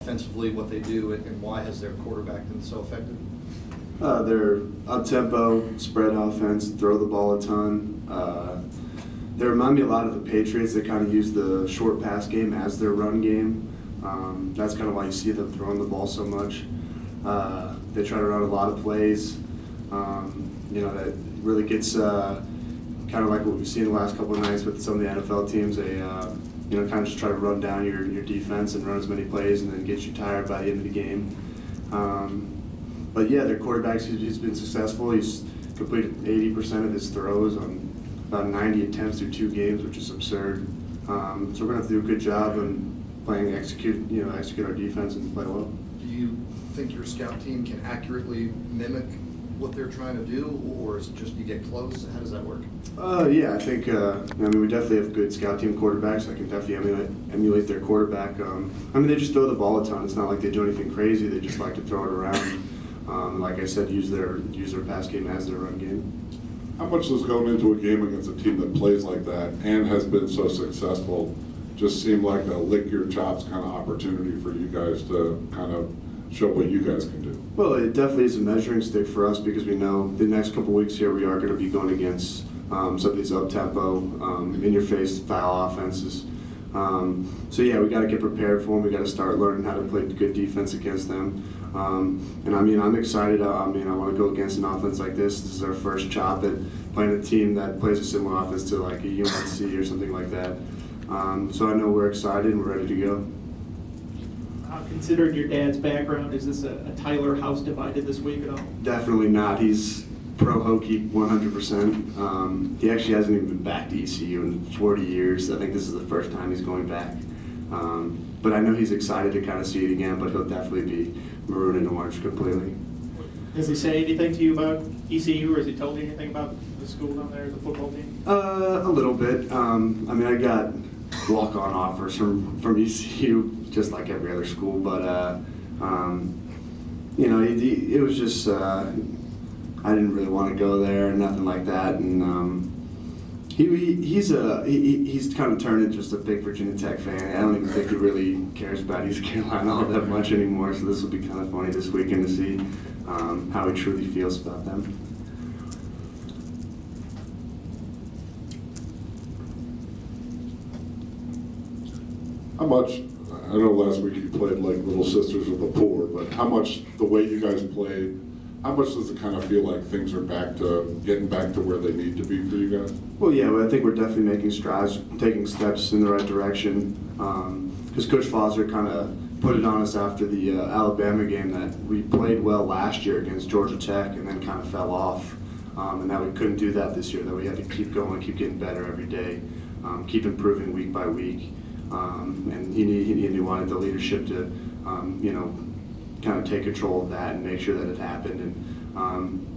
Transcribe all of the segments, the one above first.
Offensively, what they do, and why has their quarterback been so effective? They're up-tempo, spread offense, throw the ball a ton. They remind me a lot of the Patriots. They kind of use the short pass game as their run game. That's kind of why you see them throwing the ball so much. They try to run a lot of plays. That really gets kind of like what we've seen the last couple of nights with some of the NFL teams. They kind of just try to run down your defense and run as many plays and then get you tired by the end of the game. But yeah, their quarterback, he's been successful. He's completed 80% of his throws on about 90 attempts through 2 games, which is absurd. So we're gonna have to do a good job on execute our defense and play well. Do you think your scout team can accurately mimic what they're trying to do, or is it just you get close? How does that work? Yeah, I think we definitely have good scout team quarterbacks. I can definitely emulate their quarterback. They just throw the ball a ton. It's not like they do anything crazy. They just like to throw it around. Like I said, use their pass game as their run game. How much does going into a game against a team that plays like that and has been so successful just seem like a lick your chops kind of opportunity for you guys to kind of show what you guys can do? Well, it definitely is a measuring stick for us because we know the next couple weeks here we are going to be going against some of these up-tempo, in-your-face style offenses. So yeah, we got to get prepared for them. We got to start learning how to play good defense against them. I'm excited. I want to go against an offense like this. This is our first chop at playing a team that plays a similar offense to like a UNC or something like that. So I know we're excited and we're ready to go. Considering your dad's background, is this a Tyler house divided this week at all? Definitely not. He's pro Hokie 100%. He actually hasn't even been back to ECU in 40 years. I think this is the first time he's going back. But I know he's excited to kind of see it again, but he'll definitely be maroon and orange completely. Does he say anything to you about ECU, or has he told you anything about the school down there, the football team? A little bit. I got walk-on offers from ECU, just like every other school, but it was just I didn't really want to go there, nothing like that, and he's kind of turned into just a big Virginia Tech fan. I don't even think he really cares about East Carolina all that much anymore. So this will be kind of funny this weekend to see how he truly feels about them. How much, I know last week you played like Little Sisters of the Poor, but how much the way you guys played, how much does it kind of feel like things are getting back to where they need to be for you guys? Well, yeah, I think we're definitely making strides, taking steps in the right direction. Because Coach Foster kind of put it on us after the Alabama game that we played well last year against Georgia Tech and then kind of fell off. And that we couldn't do that this year, that we had to keep going, keep getting better every day, keep improving week by week. And he wanted the leadership to, kind of take control of that and make sure that it happened. And,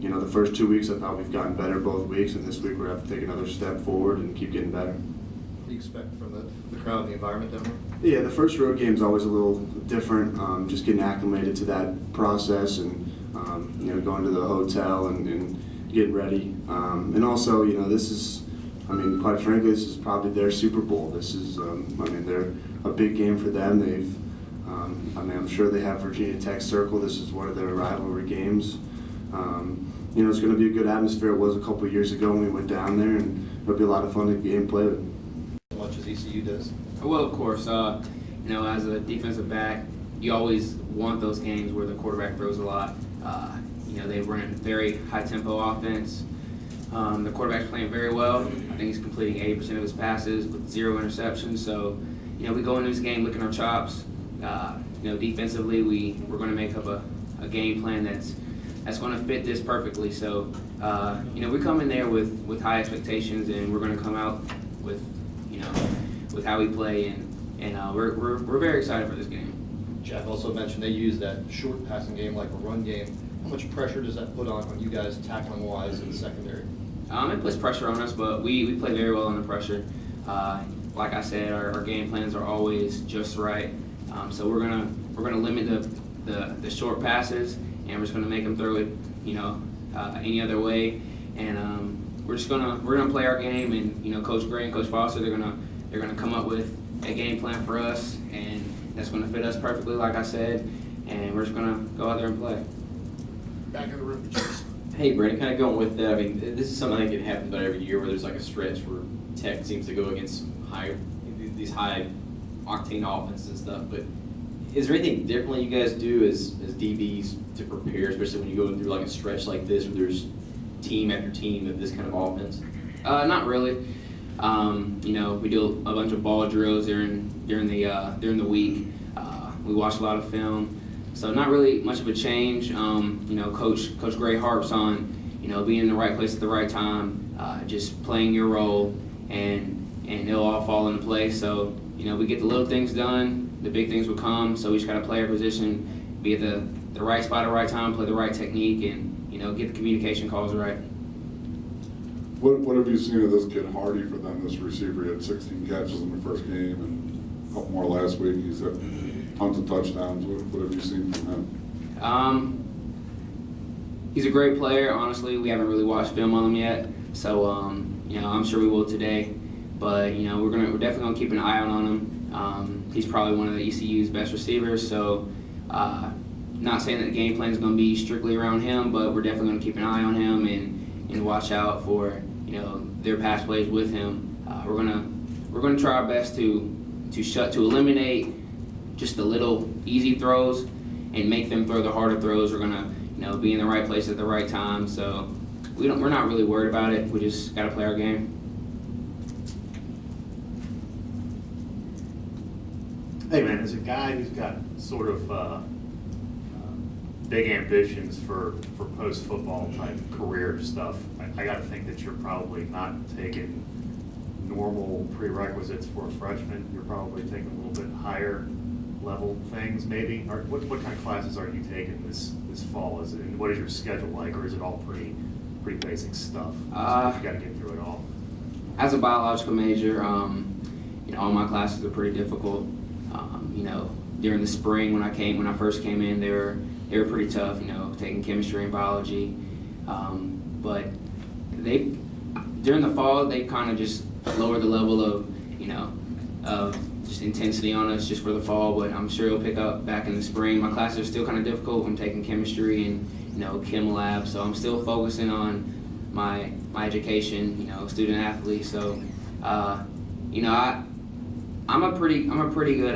the first 2 weeks I thought we've gotten better both weeks, and this week we're going to have to take another step forward and keep getting better. What do you expect from the crowd and the environment down there? Yeah, the first road game is always a little different, just getting acclimated to that process and, going to the hotel and getting ready. And also, this is, quite frankly, this is probably their Super Bowl. This is, they're a big game for them. They've, I'm sure they have Virginia Tech circle. This is one of their rivalry games. It's going to be a good atmosphere. It was a couple of years ago when we went down there, and it'll be a lot of fun to be and play with. As much as ECU does? Well, of course. As a defensive back, you always want those games where the quarterback throws a lot. They run very high-tempo offense. The quarterback's playing very well. I think he's completing 80% of his passes with 0 interceptions. So, we go into this game licking our chops. Defensively, we're going to make up a game plan that's going to fit this perfectly. So, we come in there with high expectations, and we're going to come out with how we play, and we're very excited for this game. Jack also mentioned they use that short passing game like a run game. How much pressure does that put on you guys tackling-wise in the secondary? It puts pressure on us, but we play very well under pressure. Like I said, our game plans are always just right. So we're gonna limit the short passes, and we're just gonna make them throw it, any other way. And we're gonna play our game. And Coach Gray and Coach Foster, they're gonna come up with a game plan for us, and that's going to fit us perfectly, like I said, and we're just going to go out there and play. Back in the room, Jason. Hey, Brandon, kind of going with that. I mean, this is something that happens about every year where there's like a stretch where Tech seems to go against these high octane offenses and stuff. But is there anything differently you guys do as DBs to prepare, especially when you go through like a stretch like this where there's team after team of this kind of offense? Not really. We do a bunch of ball drills during the week. We watch a lot of film, so not really much of a change. Coach Gray harps on being in the right place at the right time, just playing your role, and it'll all fall into place. So we get the little things done, the big things will come. So we just got to play our position, be at the right spot at the right time, play the right technique, and get the communication calls right. What have you seen of this kid Hardy for them, this receiver? He had 16 catches in the first game and a couple more last week. He's had tons of touchdowns. What have you seen from him? He's a great player. Honestly, we haven't really watched film on him yet, so I'm sure we will today. But we're definitely gonna keep an eye out on him. He's probably one of the ECU's best receivers. So, not saying that the game plan is gonna be strictly around him, but we're definitely gonna keep an eye on him and watch out for their pass plays with him. We're gonna try our best to eliminate just the little easy throws and make them throw the harder throws. We're gonna be in the right place at the right time. So we're not really worried about it. We just gotta play our game. Hey man, as a guy who's got sort of big ambitions for post-football type career stuff, I got to think that you're probably not taking normal prerequisites for a freshman. You're probably taking a little bit higher level things, maybe. Or what kind of classes are you taking this fall? And what is your schedule like, or is it all pretty basic stuff? You got to get through it all. As a biological major, all my classes are pretty difficult. During the spring when I first came in, they were pretty tough. Taking chemistry and biology, but during the fall they kind of just lowered the level of just intensity on us just for the fall. But I'm sure it'll pick up back in the spring. My classes are still kind of difficult. I'm taking chemistry and chem lab, so I'm still focusing on my education. Student athlete. So I'm a pretty good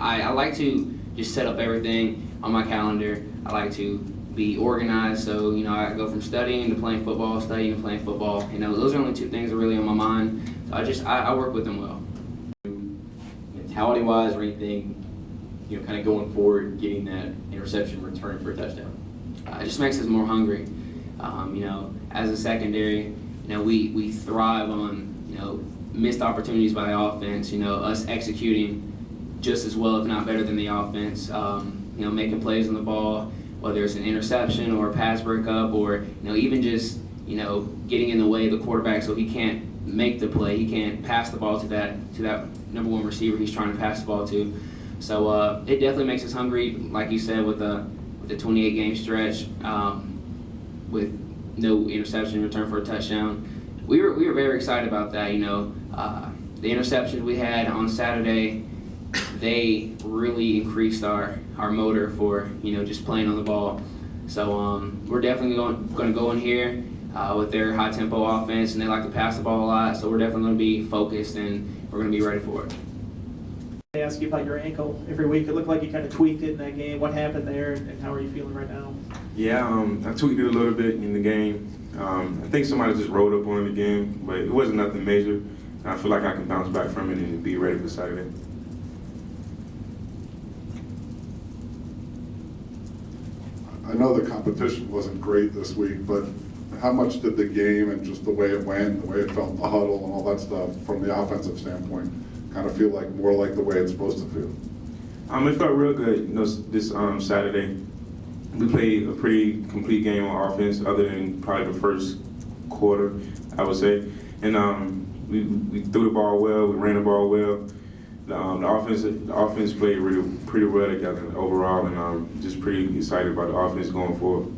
I like to just set up everything on my calendar. I like to be organized, so I go from studying to playing football, studying to playing football. Those are only two things that are really on my mind. So I work with them well. Mentality wise or anything, kind of going forward, getting that interception, returning for a touchdown. It just makes us more hungry. As a secondary, we thrive on missed opportunities by the offense. Us executing just as well, if not better than the offense. Making plays on the ball, whether it's an interception or a pass breakup, or even just getting in the way of the quarterback so he can't make the play, he can't pass the ball to that number one receiver he's trying to pass the ball to. So it definitely makes us hungry, like you said, with the 28 game stretch, with no interception, return for a touchdown. We were very excited about that. The interceptions we had on Saturday, they really increased our motor for just playing on the ball. So we're definitely going to go in here with their high tempo offense, and they like to pass the ball a lot. So we're definitely going to be focused, and we're going to be ready for it. I ask you about your ankle every week. It looked like you kind of tweaked it in that game. What happened there, and how are you feeling right now? Yeah, I tweaked it a little bit in the game. I think somebody just rolled up on it again, but it wasn't nothing major. I feel like I can bounce back from it and be ready for Saturday. I know the competition wasn't great this week, but how much did the game and just the way it went, the way it felt, the huddle and all that stuff, from the offensive standpoint, kind of feel like more like the way it's supposed to feel? It felt real good. This Saturday, we played a pretty complete game on offense, other than probably the first quarter, I would say. And we threw the ball well, we ran the ball well. The offense played pretty well together overall, and I'm just pretty excited about the offense going forward.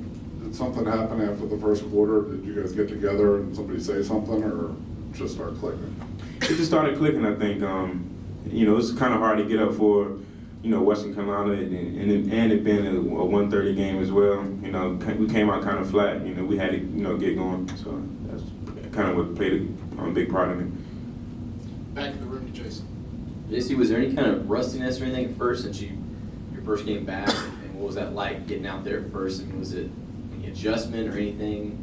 Did something happen after the first quarter? Did you guys get together and somebody say something, or just start clicking? It just started clicking, I think. it's kind of hard to get up for, Western Carolina and it being a 1:30 game as well. We came out kind of flat. We had to, get going. So that's kind of what played a big part in it. Back in the room to Jason. JC, was there any kind of rustiness or anything at first since your first game back? And what was that like getting out there at first? I mean, was it any adjustment or anything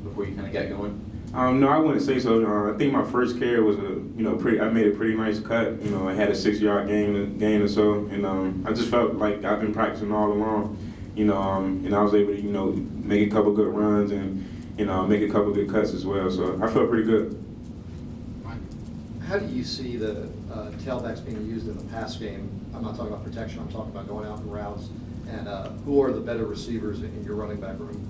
before you kind of got going? No, I wouldn't say so. I think my first carry was I made a pretty nice cut. I had a 6-yard gain or so, and I just felt like I've been practicing all along. And I was able to make a couple good runs and make a couple good cuts as well. So I felt pretty good. How do you see the tailbacks being used in the pass game? I'm not talking about protection, I'm talking about going out in routes. And who are the better receivers in your running back room?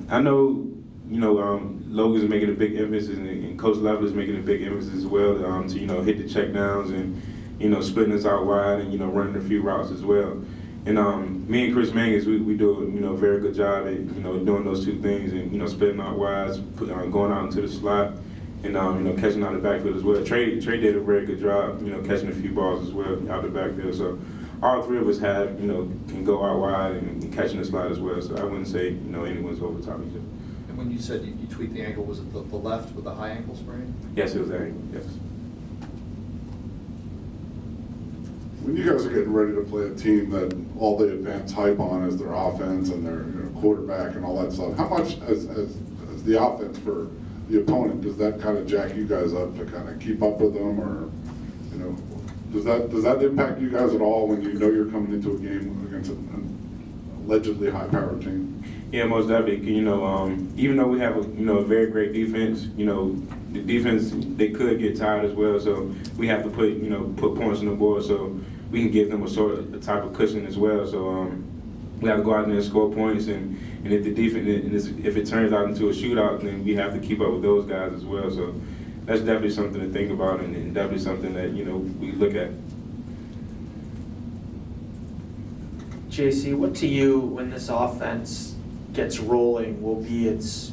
I know, Logan's making a big emphasis, and Coach Level is making a big emphasis as well to, hit the checkdowns and, splitting us out wide and, running a few routes as well. And me and Chris Mangus, we do a very good job at, doing those two things and, splitting out wide, going out into the slot. And catching out the backfield as well. Trey did a very good job, catching a few balls as well out the backfield. So all three of us can go out wide and catching the slot as well. So I wouldn't say anyone's over top of each other. And when you said you tweaked the ankle, was it the left with the high ankle sprain? Yes, it was that ankle. Yes. When you guys are getting ready to play a team that all the advanced hype on is their offense and their quarterback and all that stuff, how much as the offense for the opponent, does that kind of jack you guys up to kind of keep up with them, or does that impact you guys at all when you're coming into a game against an allegedly high-powered team? Yeah, most definitely. Even though we have a very great defense, the defense, they could get tired as well. So we have to put points on the board so we can give them a type of cushion as well. So we have to go out there and score points, and if the defense, if it turns out into a shootout, then we have to keep up with those guys as well. So that's definitely something to think about, and definitely something that we look at. JC, what to you, when this offense gets rolling, will be its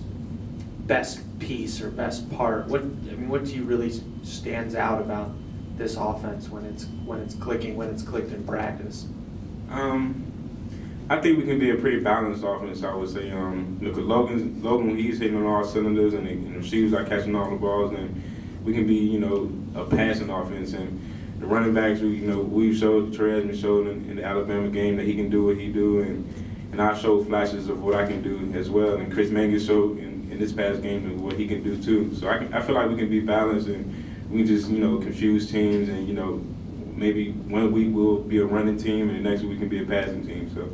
best piece or best part? What do you really stands out about this offense when it's clicking, when it's clicked in practice? I think we can be a pretty balanced offense, I would say. Because Logan, when he's hitting on all cylinders and the receivers are catching all the balls, then we can be, a passing offense. And the running backs, we've showed, Trey has been showed in the Alabama game that he can do what he do, and I've showed flashes of what I can do as well. And Chris Mangus showed in this past game what he can do too. So I feel like we can be balanced, and we just, confuse teams, and, maybe one week we'll be a running team and the next week we can be a passing team. So